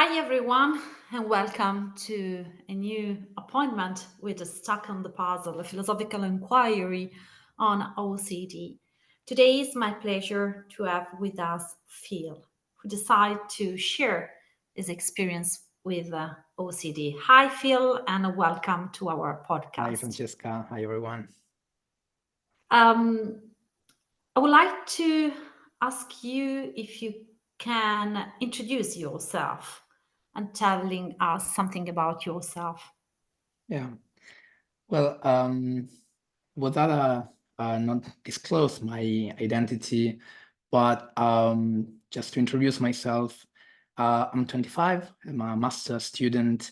Hi, everyone, and welcome to a new appointment with a Stuck on the Puzzle, a philosophical inquiry on OCD. Today is my pleasure to have with us Phil, who decided to share his experience with OCD. Hi, Phil, and welcome to our Hi, podcast. Francesca. Hi, everyone. Um, I would like to ask you if you can introduce yourself and telling us something about yourself. Yeah. Well, would rather not disclose my identity, but just to introduce myself, I'm 25. I'm a master's student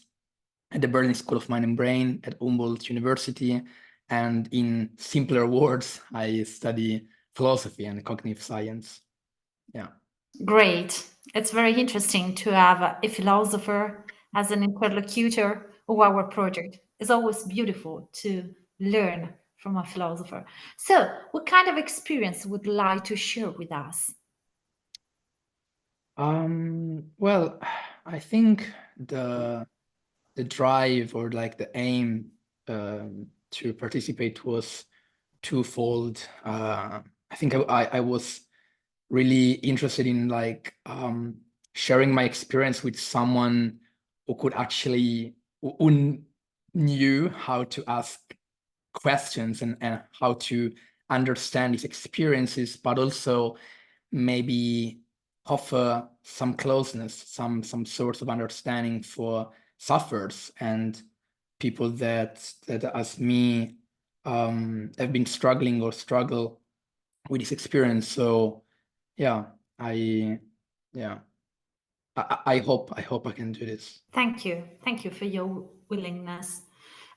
at the Berlin School of Mind and Brain at Humboldt University. And in simpler words, I study philosophy and cognitive science. Yeah. Great. It's very interesting to have a philosopher as an interlocutor of our project. It's always beautiful to learn from a philosopher. So, what kind of experience would you like to share with us? Well, I think the drive or like the aim to participate was twofold. I think I was really interested in like sharing my experience with someone who could actually who knew how to ask questions and how to understand these experiences, but also maybe offer some closeness, some sort of understanding for sufferers and people that as me have been struggling or struggle with this experience. So yeah, I yeah, I hope I can do this. Thank you. Thank you for your willingness.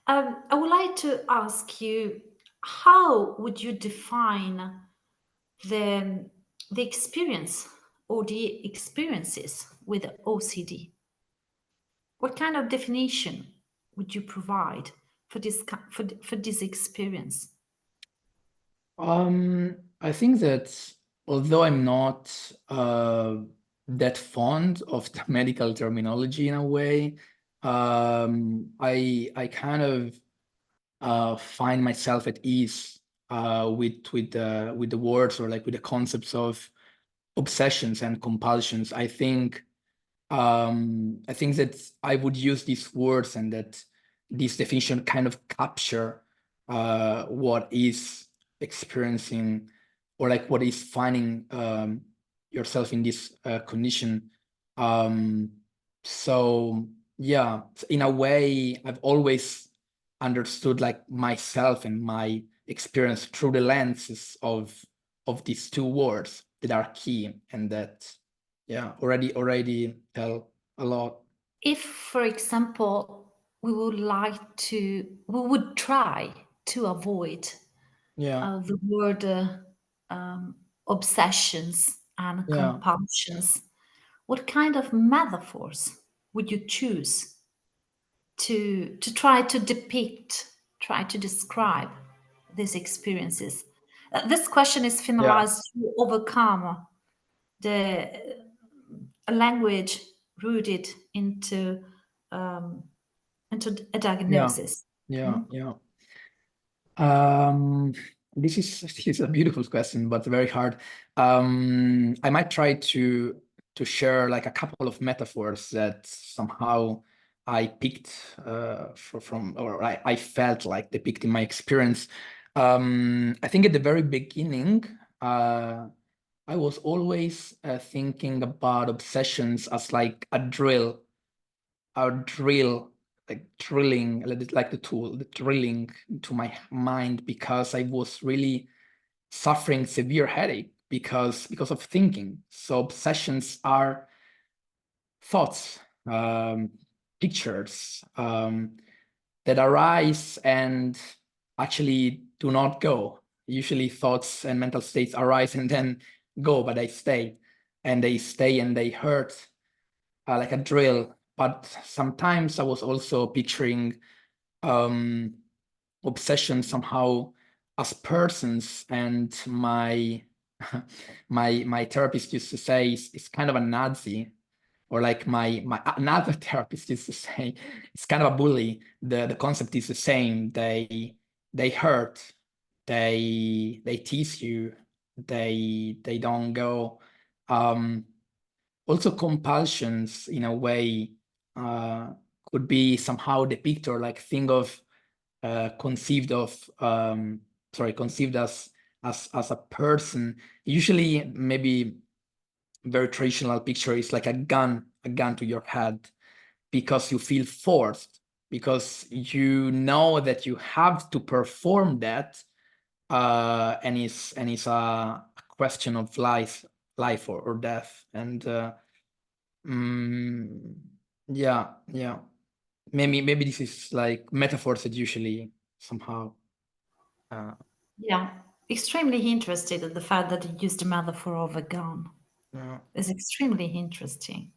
I would like to ask you, how would you define the, the experience or the experiences with OCD? What kind of definition would you provide for for this experience? I think that although I'm not that fond of the medical terminology in a way, I kind of find myself at ease with the words or like with the concepts of obsessions and compulsions. I think that I would use these words and that this definition kind of capture what is experiencing or like what is finding yourself in this condition. Um, so yeah, in a way, I've always understood like myself and my experience through the lenses of these two words that are key and that yeah already tell a lot. If, for example, we would try to avoid Yeah, the word obsessions and yeah, compulsions, what kind of metaphors would you choose to try to depict, try to describe these experiences? This question is yeah, finalized to overcome the language rooted um, into a yeah, diagnosis. yeah, Mm. yeah. um this is a beautiful question but very hard. I might try to share like a couple of metaphors that somehow I picked from or I felt like depicting my experience. I think at the very beginning, uh I was always thinking about obsessions as like a drill, like drilling, like the tool, the drilling into my mind because I was really suffering severe headache because of thinking. So obsessions are thoughts, pictures that arise and actually do not go. Usually thoughts and mental states arise and then go, but they stay and they hurt like a drill. But sometimes I was also picturing um, obsession somehow as persons, and my my therapist used to say it's kind of a Nazi or like my another therapist is the same. It's kind of a bully. The concept is the same. They hurt, they tease you, they don't go. Also compulsions in a way could be somehow depicted, or like think of conceived as a person. Usually maybe very traditional picture is like a gun to your head, because you feel forced, because you know that you have to perform that, and it's a question of life or death. And mm, yeah, maybe this is like metaphors that usually somehow Yeah, extremely interested in the fact that you used the metaphor of a gun. yeah. It's extremely interesting.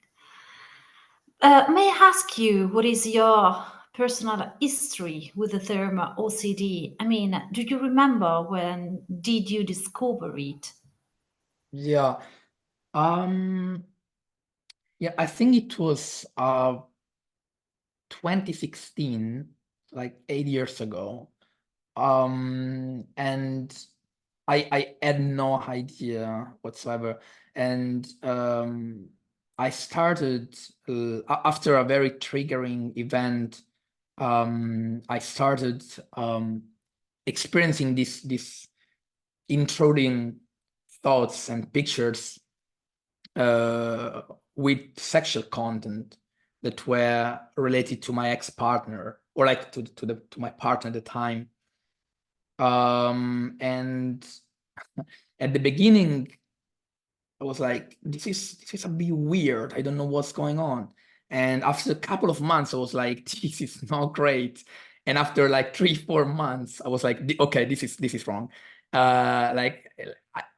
May I ask you, what is your personal history with the term OCD? I mean, do you remember when did you discover it? Yeah. Yeah, I think it was 2016, like 8 years ago. And I had no idea whatsoever. And I started after a very triggering event. I started experiencing this intruding thoughts and pictures uh, with sexual content that were related to my ex-partner, or like to my partner at the time. And at the beginning, I was like, this is a bit weird. I don't know what's going on. And after a couple of months, I was like, this is not great. And after like 3-4 months, I was like, okay, this is wrong. Like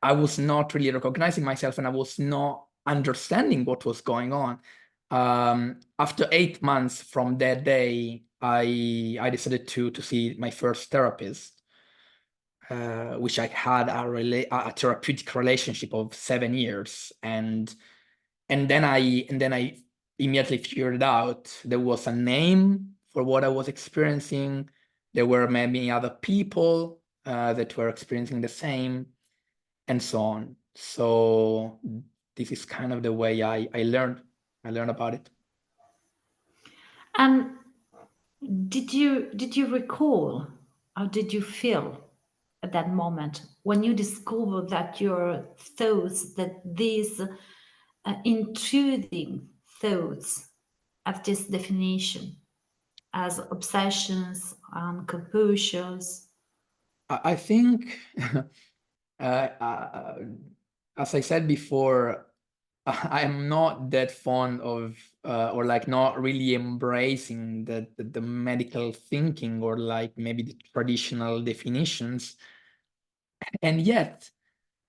I was not really recognizing myself, and I was not understanding what was going on. After 8 months from that day, I decided to see my first therapist, which I had a therapeutic relationship of 7 years. And then I immediately figured out there was a name for what I was experiencing. There were many other people that were experiencing the same, and so on. So this is kind of the way I learned about it. And did you recall, how did you feel at that moment when you discovered that your thoughts, that these intruding thoughts have this definition as obsessions and compulsions? I think, uh, as I said before, I'm not that fond of, or like not really embracing the medical thinking, or like maybe the traditional definitions. And yet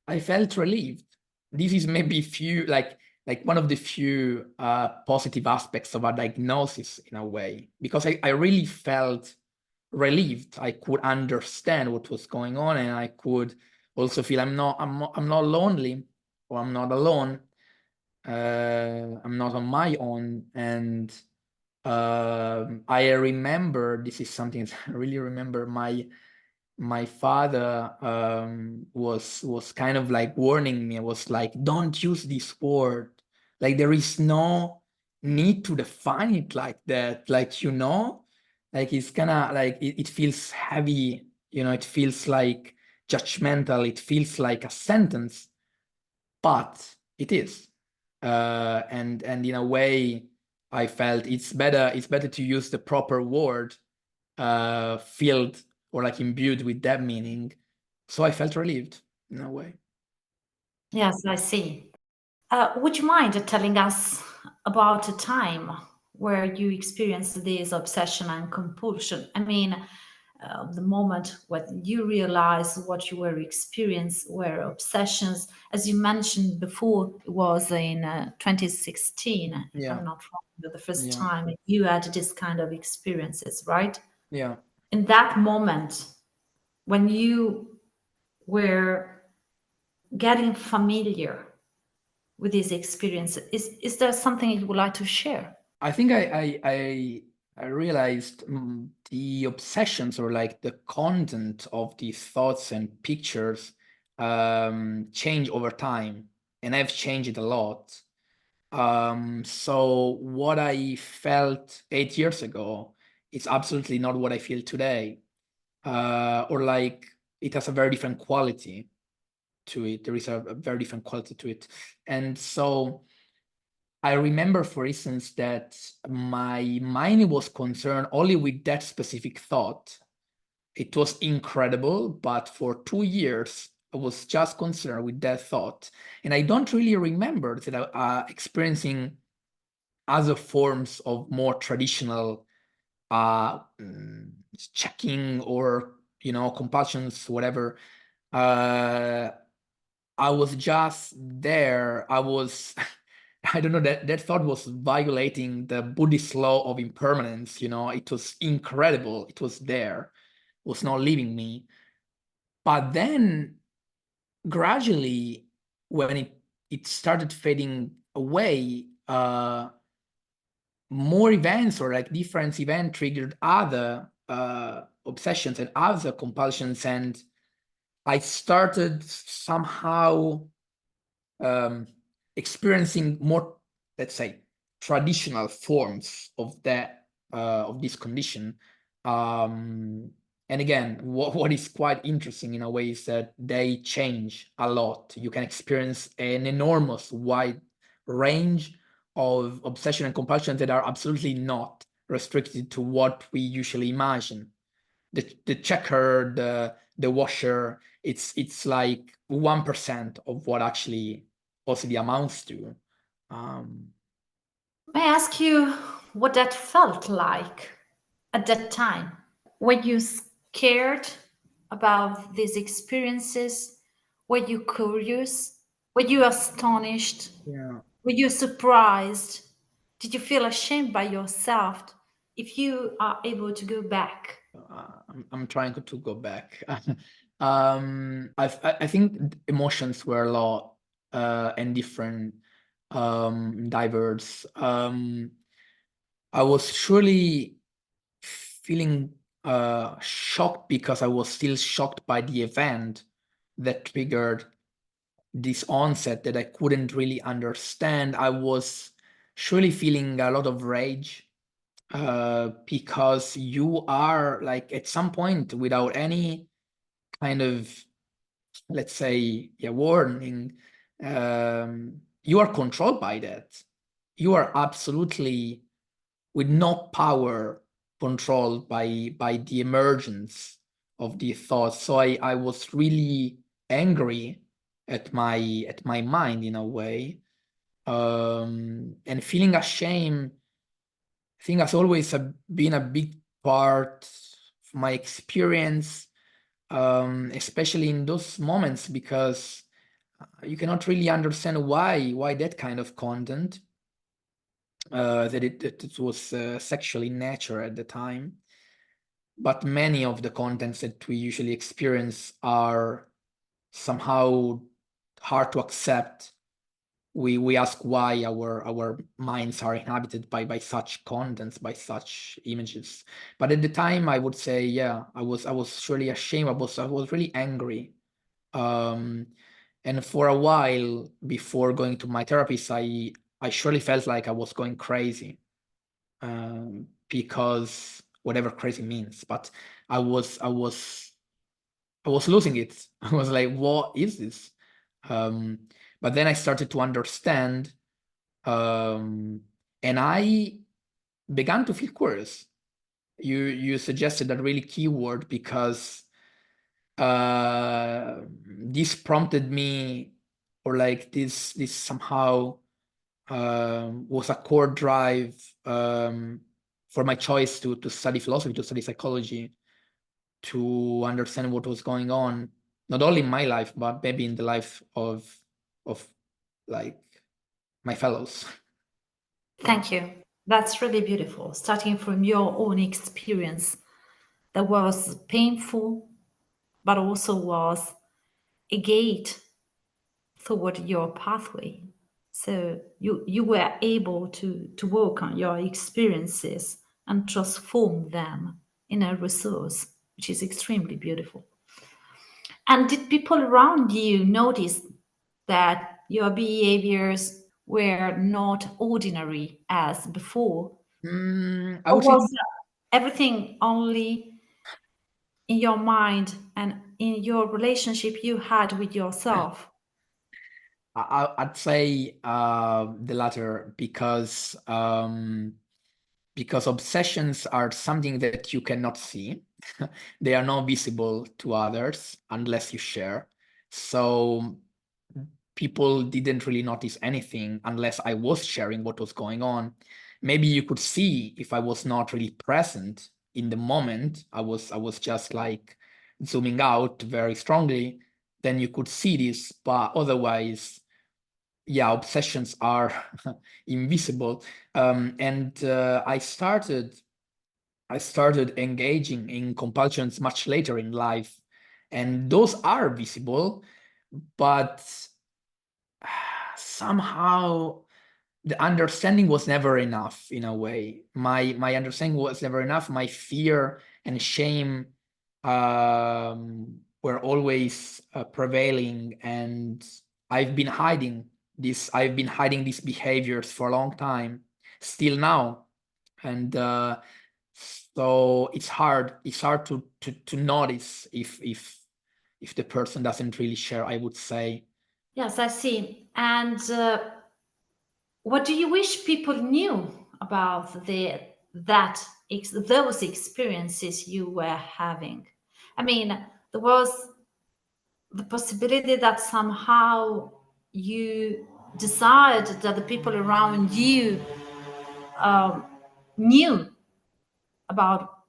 I felt relieved. This is maybe like one of the few positive aspects of a diagnosis, in a way, because I really felt relieved. I could understand what was going on, and I could also feel I'm not lonely, or I'm not alone. I'm not on my own. And I remember, this is something that I really remember, my father was kind of like warning me. I was like, don't use this word. Like, there is no need to define it like that. Like, like it's kind of like it feels heavy, it feels like judgmental, it feels like a sentence, but it is. And in a way, I felt it's better to use the proper word, filled or like imbued with that meaning. So I felt relieved in a way. Yes, I see. Would you mind telling us about a time where you experienced this obsession and compulsion? I mean, the moment when you realized what you were experiencing were obsessions. As you mentioned before, it was in 2016, if Yeah, I'm not wrong, the first yeah, time you had this kind of experiences, right? yeah. In that moment, when you were getting familiar with this experience? Is there something you would like to share? I think I realized the obsessions or like the content of these thoughts and pictures change over time, and I've changed it a lot. So what I felt 8 years ago is absolutely not what I feel today, or like it has a very different quality to it. There is a very different quality to it, and so I remember, for instance, that my mind was concerned only with that specific thought. It was incredible, but for 2 years, I was just concerned with that thought. And I don't really remember that experiencing other forms of more traditional uh, mm, checking or, compulsions, whatever. Uh, I was just there. I was, I don't know, that thought was violating the Buddhist law of impermanence. It was incredible. It was there, it was not leaving me. But then gradually, when it started fading away, more events or like different event triggered other obsessions and other compulsions. And I started somehow um, experiencing more, let's say, traditional forms of this condition. Um, and again, what is quite interesting in a way is that they change a lot. You can experience an enormous wide range of obsession and compulsion that are absolutely not restricted to what we usually imagine. The checker, the washer, it's like 1% of what actually OCD amounts to. Um, May I ask you what that felt like at that time? Were you scared about these experiences? Were you curious? Were you astonished? yeah, Were you surprised? Did you feel ashamed by yourself? If you are able to go back, I'm trying to go back. I think emotions were a lot and different, diverse. I was surely feeling shocked because I was still shocked by the event that triggered this onset that I couldn't really understand. I was surely feeling a lot of rage because you are like at some point without any kind of, let's say, yeah, warning, you are controlled by that. You are absolutely with no power controlled by the emergence of these thoughts. So I was really angry at my mind in a way, and feeling ashamed. I think has always been a big part of my experience, especially in those moments, because you cannot really understand why that kind of content, that it was sexual in nature at the time. But many of the contents that we usually experience are somehow hard to accept. We ask why our minds are inhabited by such contents, by such images. But at the time, I would say, yeah, I was surely ashamed. I was really angry. Um, and for a while before going to my therapist, I surely felt like I was going crazy, because whatever crazy means. But I was I was I was losing it. I was like, what is this? Um, but then I started to understand, um, and I began to feel curious. You suggested a really key word, because this prompted me, or like this somehow was a core drive, for my choice to study philosophy, to study psychology, to understand what was going on, not only in my life, but maybe in the life of like my fellows. thank you. That's really beautiful. Starting from your own experience that was painful, but also was a gate toward your pathway. So you were able to work on your experiences and transform them in a resource, which is extremely beautiful. And did people around you notice that your behaviors were not ordinary as before? I Or would say was everything only in your mind and in your relationship you had with yourself? I'd say the latter because obsessions are something that you cannot see. They are not visible to others unless you share. So people didn't really notice anything unless I was sharing what was going on. Maybe you could see if I was not really present in the moment. I was just like zooming out very strongly. Then you could see this, but otherwise, yeah, obsessions are invisible. And I started engaging in compulsions much later in life, and those are visible, but somehow the understanding was never enough. In a way, my understanding was never enough. My fear and shame were always prevailing, and I've been hiding these behaviors for a long time, still now. And so it's hard to notice if the person doesn't really share, I would say. Yes, I see. And what do you wish people knew about those experiences you were having? I mean, there was the possibility that somehow you desired that the people around you um, knew about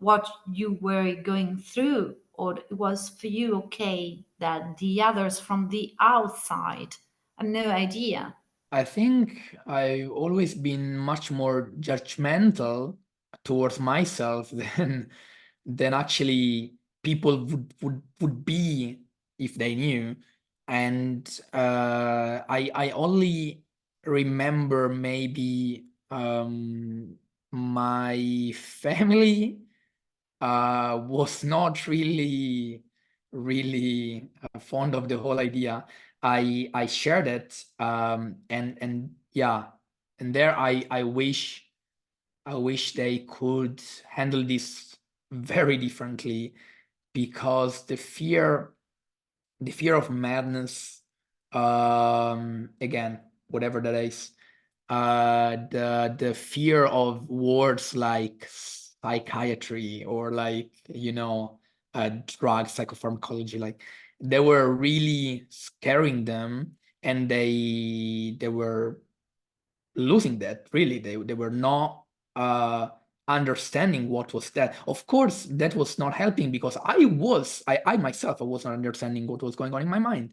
what you were going through, or it was for you okay that the others from the outside have no idea. I think I've always been much more judgmental towards myself than actually people would be if they knew. And I only remember maybe my family was not really fond of the whole idea. I shared it, and yeah, and there I wish they could handle this very differently, because the fear of madness, again, whatever that is, the fear of words like psychiatry, or like, drug psychopharmacology, like, they were really scaring them, and they were losing that. Really, they were not understanding what was that. Of course, that was not helping, because I myself, I was not understanding what was going on in my mind.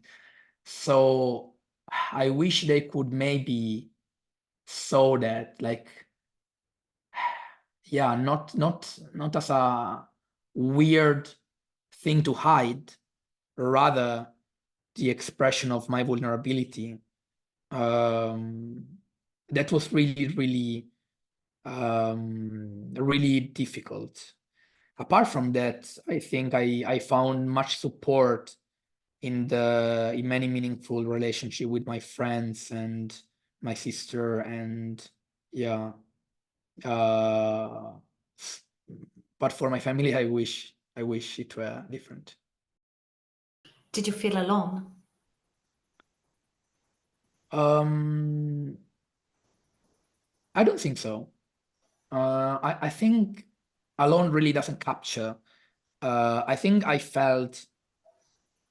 So I wish they could maybe saw that, like, yeah, not as a weird thing to hide, rather the expression of my vulnerability. um that was really difficult. Apart from that, I think I found much support in many meaningful relationship with my friends and my sister. And yeah, uh but for my family, I wish it were different. Did you feel alone? um I don't think so. I think alone really doesn't capture. I think I felt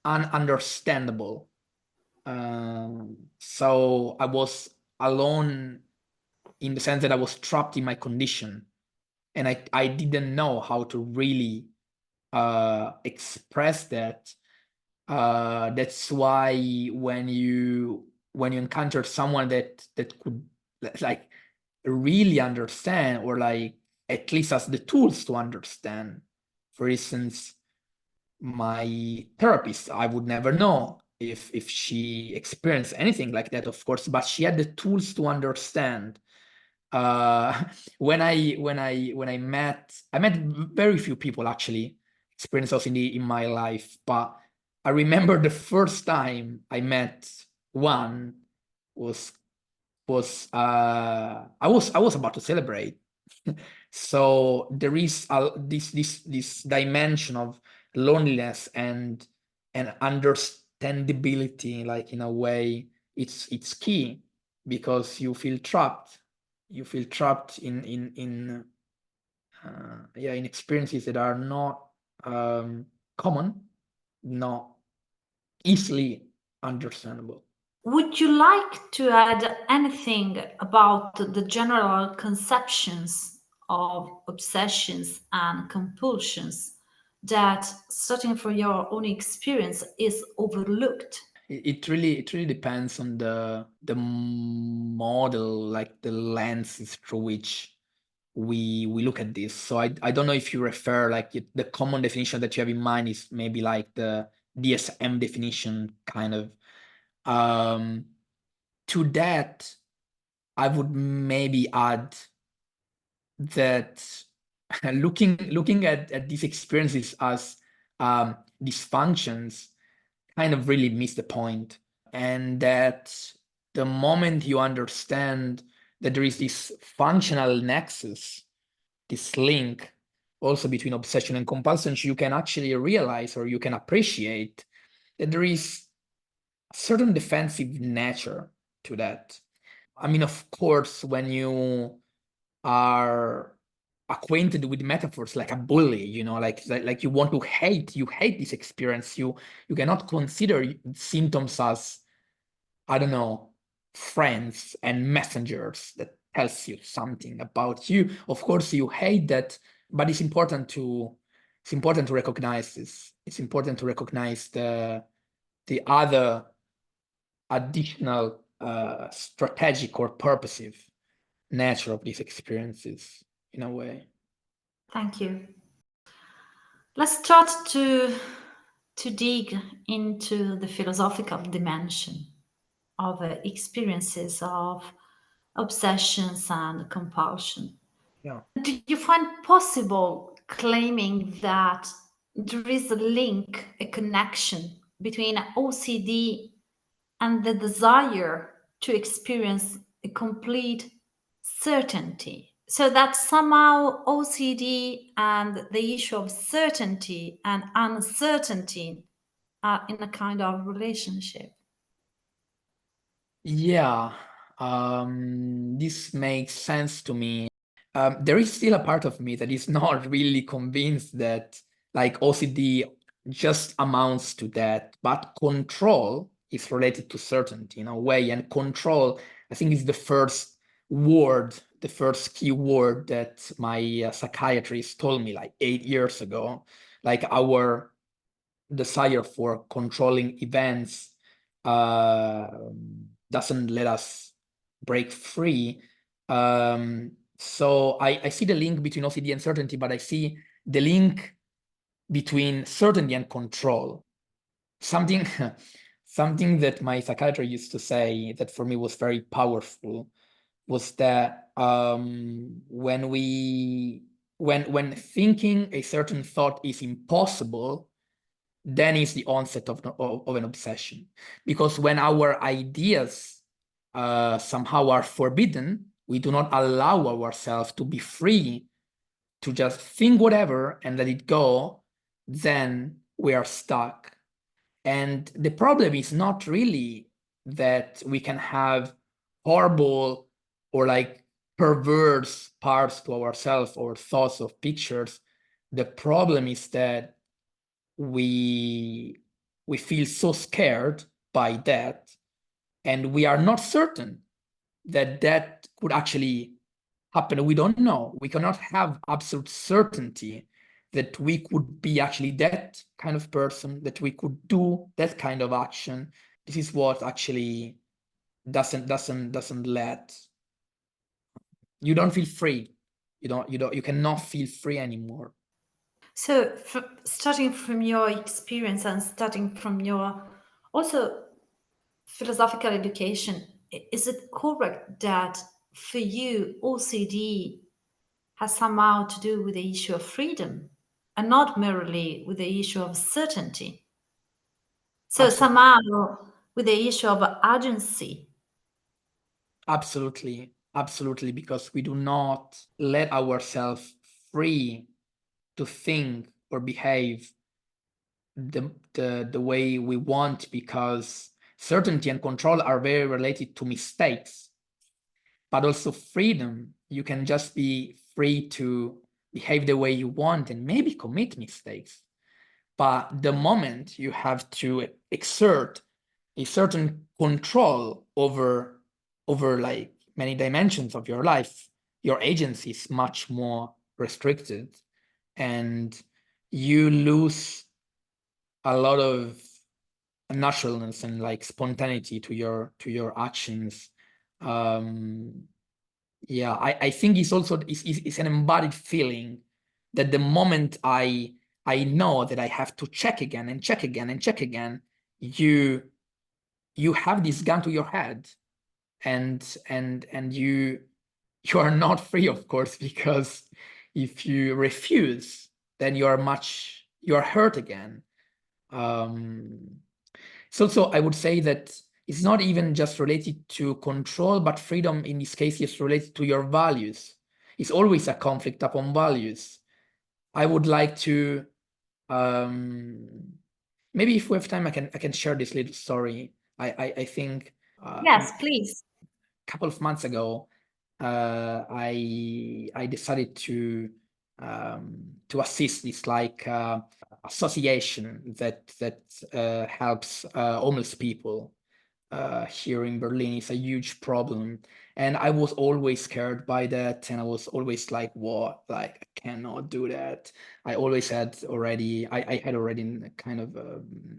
ununderstandable. So I was alone in the sense that I was trapped in my condition, and I didn't know how to really express that. That's why when you encounter someone that could, like, really understand, or like at least has the tools to understand. For instance, my therapist, I would never know. if she experienced anything like that, of course, but she had the tools to understand. When I met very few people actually experience OCD in my life, but I remember the first time I met one was I was about to celebrate. So there is this dimension of loneliness and understandability, like in a way, it's key because you feel trapped. You feel trapped in experiences that are not common, not easily understandable. Would you like to add anything about the general conceptions of obsessions and compulsions that, starting from your own experience, is overlooked? It really depends on the model, like the lenses through which we look at this. So I don't know if you refer, like the common definition that you have in mind is maybe like the DSM definition kind of. To that, I would maybe add that looking at these experiences as dysfunctions kind of really miss the point. And that the moment you understand that there is this functional nexus, this link also between obsession and compulsion, you can actually realize, or you can appreciate, that there is a certain defensive nature to that. I mean, of course, when you are acquainted with metaphors like a bully, like you want to hate, you hate this experience, you cannot consider symptoms as, I don't know, friends and messengers that tells you something about you. Of course you hate that, but it's important to recognize this. It's important to recognize the other additional strategic or purposive nature of these experiences in a way. Thank you. Let's start to dig into the philosophical dimension of experiences of obsessions and compulsion. Yeah. Do you find possible claiming that there is a link, a connection between OCD and the desire to experience a complete certainty? So that somehow OCD and the issue of certainty and uncertainty are in a kind of relationship. Yeah, this makes sense to me. There is still a part of me that is not really convinced that like OCD just amounts to that, but control is related to certainty in a way, and control, I think, is the first word, the first key word that my psychiatrist told me like 8 years ago. Like our desire for controlling events doesn't let us break free. So I see the link between OCD and certainty, but I see the link between certainty and control. Something that my psychiatrist used to say that for me was very powerful was that when thinking a certain thought is impossible, then is the onset of an obsession. Because when our ideas somehow are forbidden, we do not allow ourselves to be free to just think whatever and let it go, then we are stuck. And the problem is not really that we can have horrible or like perverse parts to ourselves or thoughts of pictures. The problem is that we feel so scared by that, and we are not certain that that could actually happen. We don't know. We cannot have absolute certainty that we could be actually that kind of person, that we could do that kind of action. This is what actually doesn't let you don't feel free. You cannot feel free anymore. So, starting from your experience and starting from your Also, philosophical education, is it correct that for you, OCD has somehow to do with the issue of freedom and not merely with the issue of certainty? So Absolutely. somehow with the issue of agency. Absolutely. Absolutely. Because we do not let ourselves free to think or behave the way we want, because certainty and control are very related to mistakes, but also freedom. You can just be free to behave the way you want and maybe commit mistakes. But the moment you have to exert a certain control over like many dimensions of your life, your agency is much more restricted, and you lose a lot of naturalness and like spontaneity to your actions. Yeah, I think it's also it's an embodied feeling that the moment I know that I have to check again and check again and check again, you have this gun to your head, and you are not free, of course, because if you refuse, then you are hurt again. So I would say that it's not even just related to control, but freedom in this case is related to your values. It's always a conflict upon values. I would like to maybe if we have time, I can share this little story. I think Yes, please. a couple of months ago, I decided to assist this like association that helps homeless people here in Berlin. Is a huge problem, and I was always scared by that, and I was always like, "What? Like, I cannot do that." I always had already, I had already kind of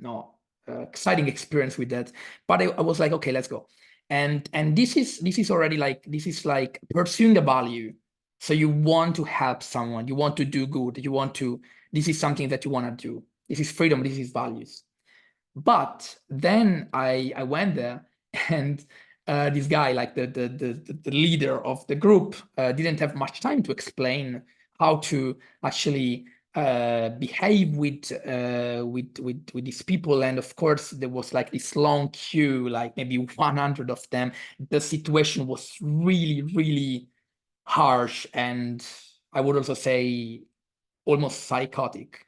not exciting experience with that, but I was like, "Okay, let's go." And this is already like, this is like pursuing a value. So you want to help someone, you want to do good, you want to. This is something that you want to do. This is freedom. This is values. But then I went there, and this guy, like the leader of the group, didn't have much time to explain how to actually behave with these people. And of course, there was like this long queue, like maybe 100 of them. The situation was really, really harsh, and I would also say almost psychotic.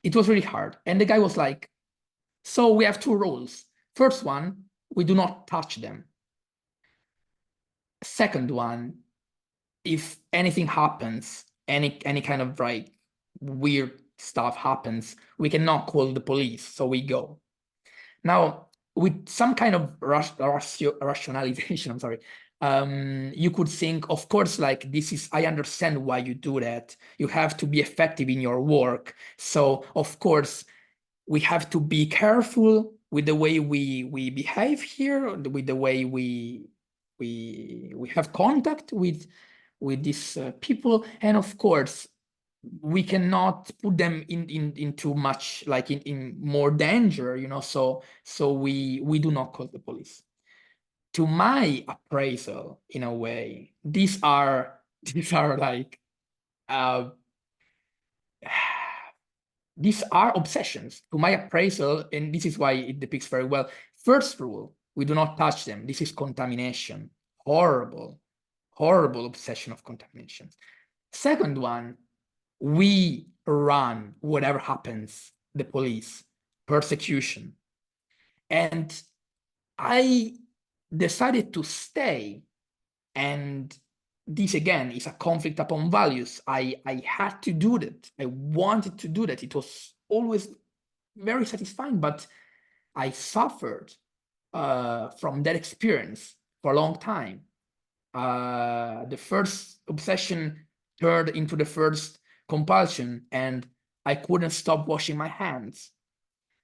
It was really hard. And the guy was like, so we have two rules. First one, we do not touch them. Second one, if anything happens, any kind of like weird stuff happens, we cannot call the police, so we go. Now, with some kind of rationalization, I'm sorry, you could think, of course, like this is, I understand why you do that. You have to be effective in your work. So, of course, we have to be careful with the way we behave here, with the way we have contact with these people, and of course we cannot put them in too much, like in more danger, so we do not call the police. To my appraisal, in a way, these are like uh these are obsessions to my appraisal, and this is why it depicts very well. First rule, we do not touch them. This is contamination. Horrible, horrible obsession of contamination. Second one, we run whatever happens, the police, persecution. And I decided to stay, and this again is a conflict upon values. I had to do that. I wanted to do that. It was always very satisfying, but I suffered from that experience for a long time. The first obsession turned into the first compulsion, and I couldn't stop washing my hands.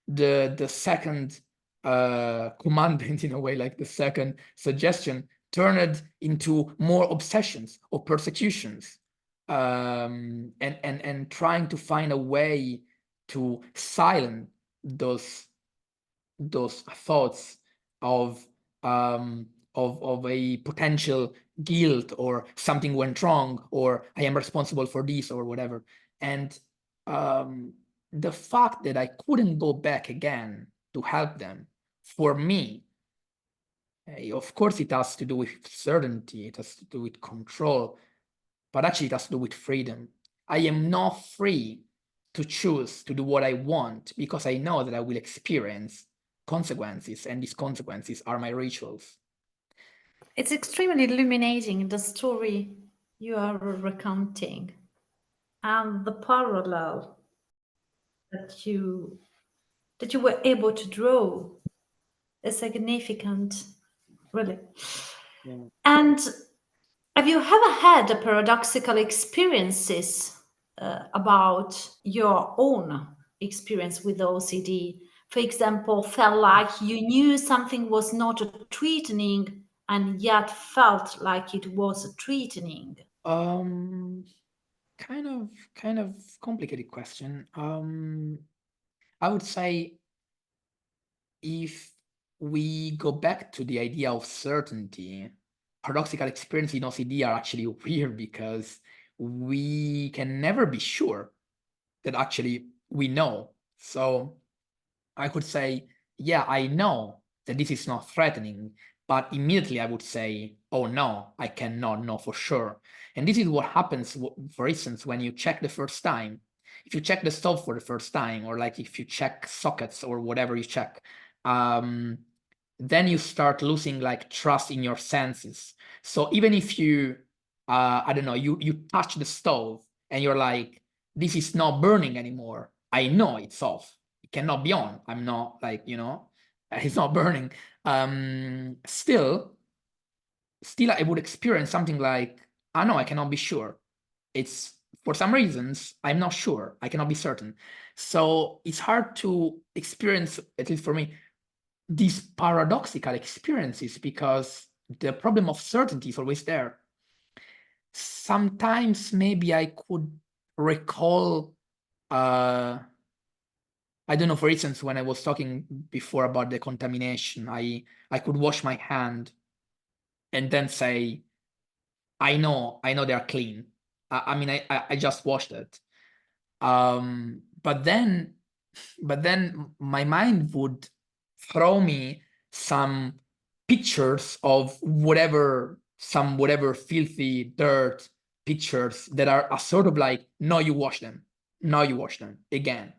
The second commandment, in a way, like the second suggestion, turned into more obsessions or persecutions, and trying to find a way to silence those thoughts of a potential guilt, or something went wrong, or I am responsible for this or whatever. And the fact that I couldn't go back again to help them, for me, of course, it has to do with certainty, it has to do with control, but actually it has to do with freedom. I am not free to choose to do what I want, because I know that I will experience consequences, and these consequences are my rituals. It's extremely illuminating, the story you are recounting, and the parallel that you were able to draw is significant, really. Yeah. And have you ever had a paradoxical experiences about your own experience with OCD? For example, felt like you knew something was not threatening and yet felt like it was threatening. Um, kind of complicated question. I would say, if we go back to the idea of certainty, paradoxical experiences in OCD are actually weird, because we can never be sure that actually we know. So I could say, yeah, I know that this is not threatening, but immediately I would say, oh no, I cannot know for sure. And this is what happens, for instance, when you check the first time. If you check the stove for the first time, or like if you check sockets or whatever you check, then you start losing like trust in your senses. So even if you, I don't know, you touch the stove and you're like, this is not burning anymore, I know it's off, it cannot be on, I'm not like, it's not burning. Still I would experience something like, I know I cannot be sure. It's, for some reasons, I'm not sure, I cannot be certain. So it's hard to experience, at least for me, these paradoxical experiences, because the problem of certainty is always there. Sometimes maybe I could recall, I don't know, for instance, when I was talking before about the contamination, I could wash my hand and then say, I know they are clean. I mean, I just washed it. But then my mind would throw me some pictures of whatever filthy dirt pictures that are a sort of like, no, you wash them, no, you wash them again.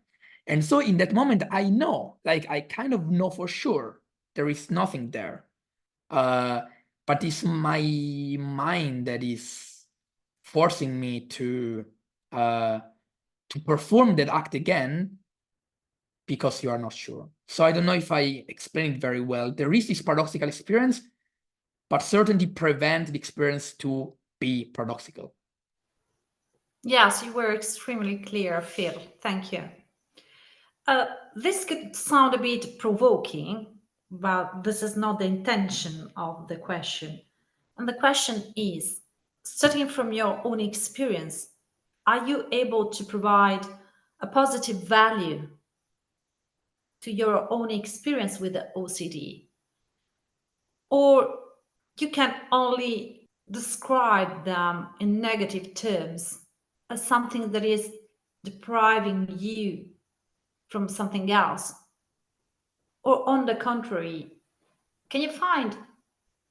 And so in that moment, I know, like, I kind of know for sure there is nothing there. But it's my mind that is forcing me to perform that act again, because you are not sure. So I don't know if I explained it very well. There is this paradoxical experience, but certainty prevents the experience to be paradoxical. Yes, you were extremely clear, Phil. Thank you. This could sound a bit provoking, but this is not the intention of the question. And the question is, starting from your own experience, are you able to provide a positive value to your own experience with the OCD? Or you can only describe them in negative terms as something that is depriving you from something else? Or on the contrary, can you find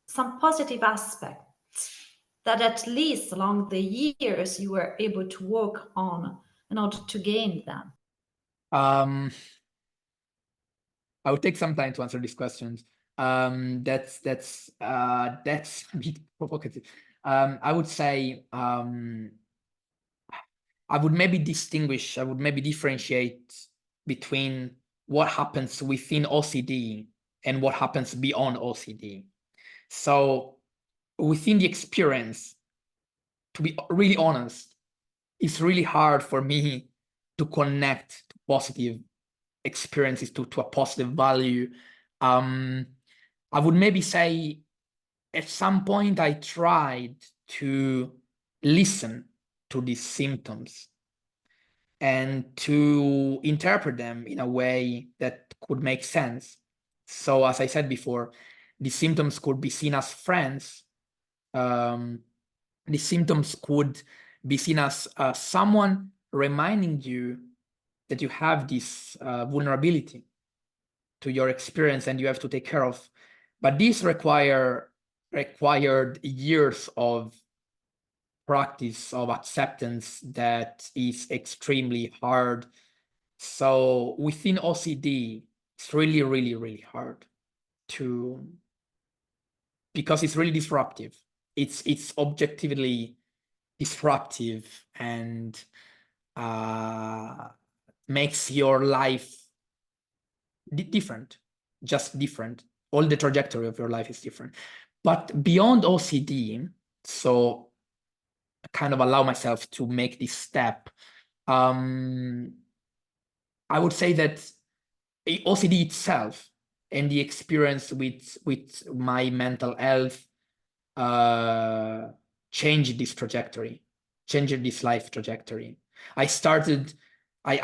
some positive aspects that at least along the years you were able to work on in order to gain them? I would take some time to answer these questions. That's a bit provocative. I would say, I would maybe differentiate between what happens within OCD and what happens beyond OCD. So within the experience, to be really honest, it's really hard for me to connect to positive experiences, to a positive value. I would maybe say at some point I tried to listen to these symptoms and to interpret them in a way that could make sense. So as I said before, the symptoms could be seen as friends. The symptoms could be seen as someone reminding you that you have this vulnerability to your experience and you have to take care of. But this required years of practice, of acceptance, that is extremely hard. So within OCD, it's really, really, really hard because it's really disruptive. It's objectively disruptive and makes your life different, just different. All the trajectory of your life is different. But beyond OCD, so I kind of allow myself to make this step. I would say that OCD itself and the experience with my mental health changed this trajectory, changed this life trajectory. I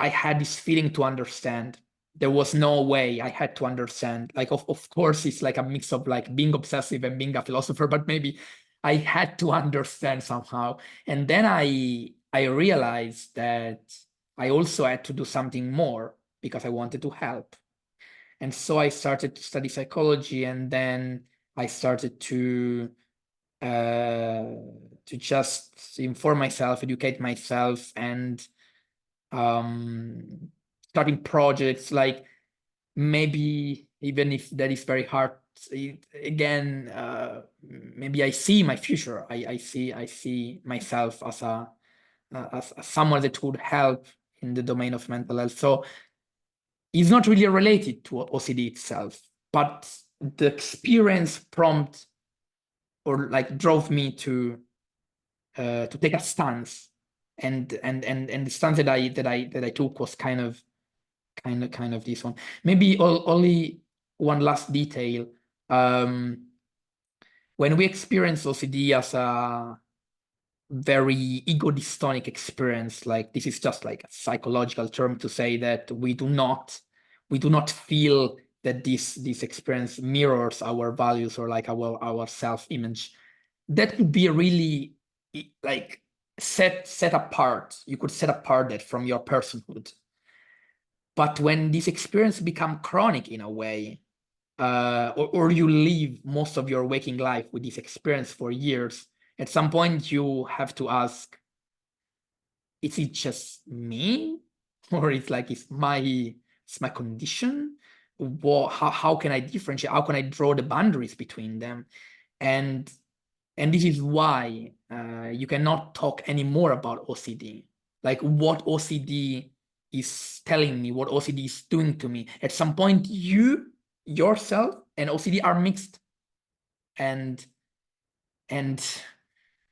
had this feeling to understand. There was no way I had to understand. Like, of course, it's like a mix of like being obsessive and being a philosopher, but maybe I had to understand somehow. And then I realized that I also had to do something more because I wanted to help. And so I started to study psychology, and then I started to just inform myself, educate myself, and starting projects. Like, maybe even if that is very hard, again, maybe I see my future. I see myself as as someone that would help in the domain of mental health. So it's not really related to OCD itself, but the experience prompt or like drove me to take a stance, and the stance that I took was kind of this one. Maybe only one last detail. When we experience OCD as a very ego dystonic experience, like, this is just like a psychological term to say that we do not feel that this experience mirrors our values or like our self-image. That could be really like set apart. You could set apart that from your personhood. But when this experience become chronic in a way, or you live most of your waking life with this experience for years, at some point you have to ask, is it just me? Or it's like, it's my condition? How can I differentiate? How can I draw the boundaries between them? And this is why you cannot talk anymore about OCD. Like, what OCD is telling me, what OCD is doing to me. At some point, you yourself and OCD are mixed, and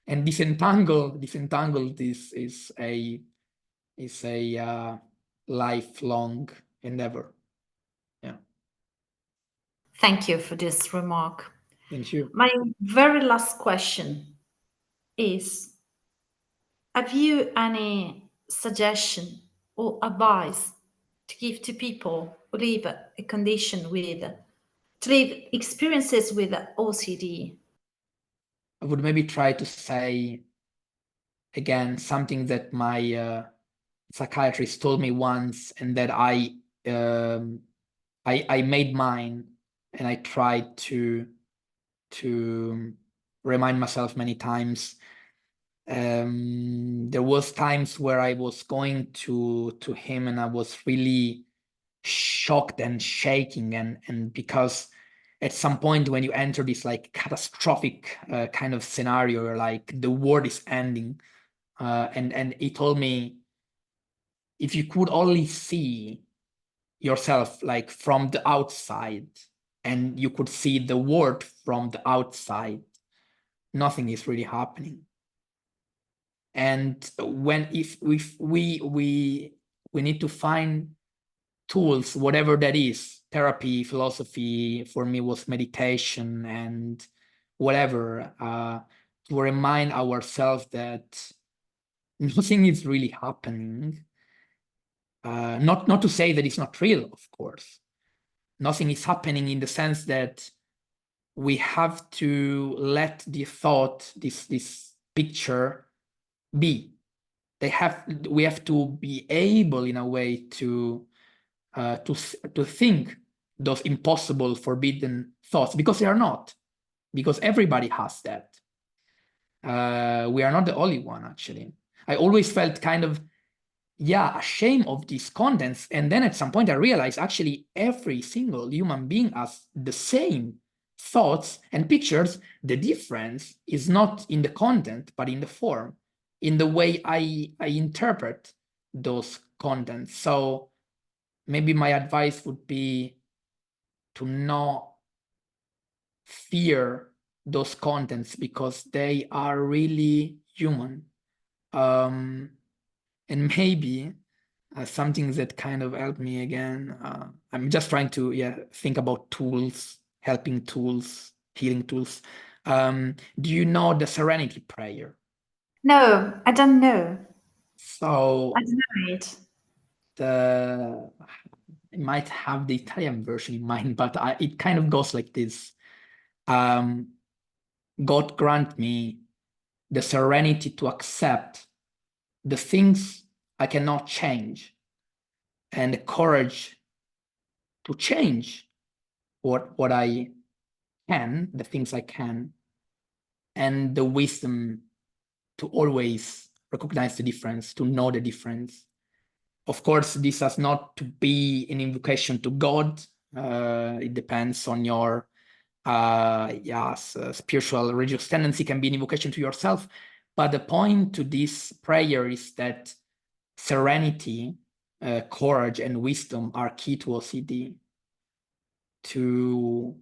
disentangle this is a lifelong endeavor. Yeah. Thank you for this remark. Thank you. My very last question is, have you any suggestion or advice to give to people who live a condition with, to live experiences with OCD? I would maybe try to say again something that my psychiatrist told me once, and that I made mine, and I tried to remind myself many times. There was times where I was going to him and I was really shocked and shaking, and because at some point when you enter this like catastrophic kind of scenario, where like the world is ending, and he told me, if you could only see yourself like from the outside, and you could see the world from the outside, nothing is really happening. And if we need to find tools, whatever that is, therapy, philosophy, for me was meditation, and whatever, to remind ourselves that nothing is really happening. Not to say that it's not real, of course, nothing is happening in the sense that we have to let the thought, this picture, be. We have to be able, in a way, to think those impossible, forbidden thoughts, because they are not, because everybody has that. We are not the only one, actually. I always felt kind of, ashamed of these contents. And then at some point I realized actually every single human being has the same thoughts and pictures. The difference is not in the content, but in the form, in the way I interpret those contents. So maybe my advice would be to not fear those contents, because they are really human. And maybe something that kind of helped me again, I'm just trying to think about tools, helping tools, healing tools. Do you know the Serenity Prayer? No, I don't know. So I don't know it. I might have the Italian version in mind, but it kind of goes like this. God grant me the serenity to accept the things I cannot change, and the courage to change what I can, the things I can, and the wisdom to always recognize the difference, to know the difference. Of course, this has not to be an invocation to God. It depends on your spiritual religious tendency. Can be an invocation to yourself. But the point to this prayer is that serenity, courage, and wisdom are key to OCD. To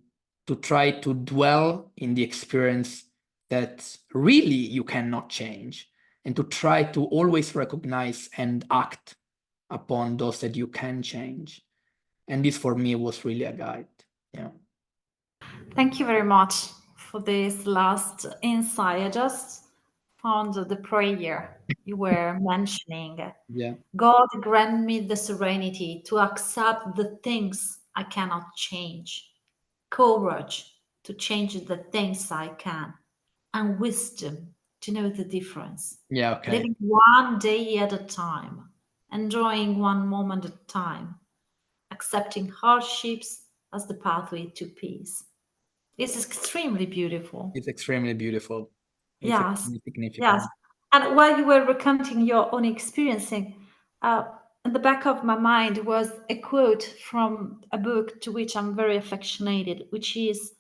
try to dwell in the experience that really you cannot change, and to try to always recognize and act upon those that you can change. And this for me was really a guide. Yeah. Thank you very much for this last insight. I just found the prayer you were mentioning. Yeah. God grant me the serenity to accept the things I cannot change, courage to change the things I can, and wisdom to know the difference. Yeah. Okay. Living one day at a time, enjoying one moment at a time, accepting hardships as the pathway to peace. It's extremely beautiful. It's extremely beautiful. It's Yes, extremely yes. significant. And while you were recounting your own experiencing, in the back of my mind was a quote from a book to which I'm very affectionated, which is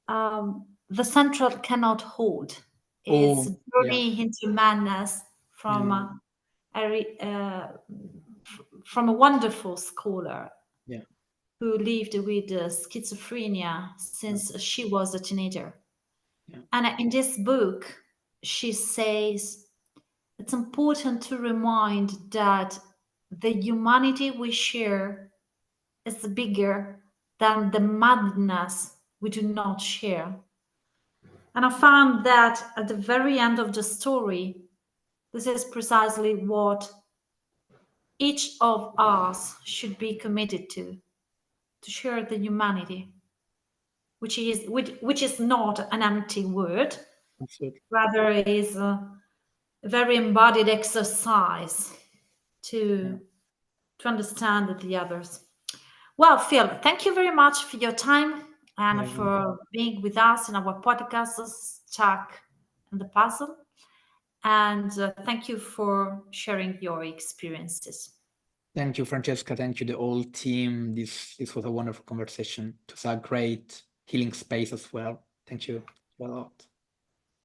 "The Central Cannot Hold." It's Oh, yeah. Journey into Madness from Yeah. from a wonderful scholar Yeah. who lived with schizophrenia since she was a teenager. Yeah. And in this book, she says it's important to remind that the humanity we share is bigger than the madness we do not share. And I found that at the very end of the story, this is precisely what each of us should be committed to share the humanity, which is not an empty word, Absolutely. rather is a very embodied exercise Yeah. to understand the others. Well, Phil, thank you very much for your time and Yeah. for being with us in our podcast, Stuck in the Puzzle. And thank you for sharing your experiences. Thank you, Francesca. Thank you, the whole team. This was a wonderful conversation. It was a great healing space as well. Thank you a lot.